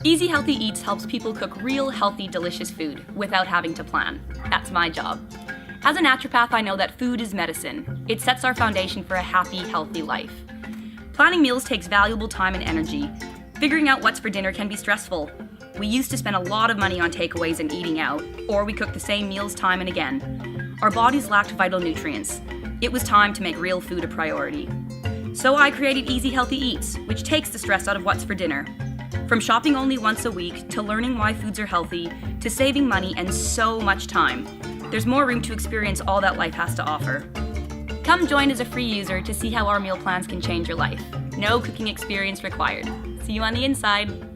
Easy Healthy Eats helps people cook real, healthy, delicious food without having to plan. That's my job. As a naturopath, I know that food is medicine. It sets our foundation for a happy, healthy life. Planning meals takes valuable time and energy. Figuring out what's for dinner can be stressful. We used to spend a lot of money on takeaways and eating out, or we cooked the same meals time and again. Our bodies lacked vital nutrients. It was time to make real food a priority. So I created Easy Healthy Eats, which takes the stress out of what's for dinner. From shopping only once a week, to learning why foods are healthy, to saving money and so much time, there's more room to experience all that life has to offer. Come join as a free user to see how our meal plans can change your life. No cooking experience required. See you on the inside.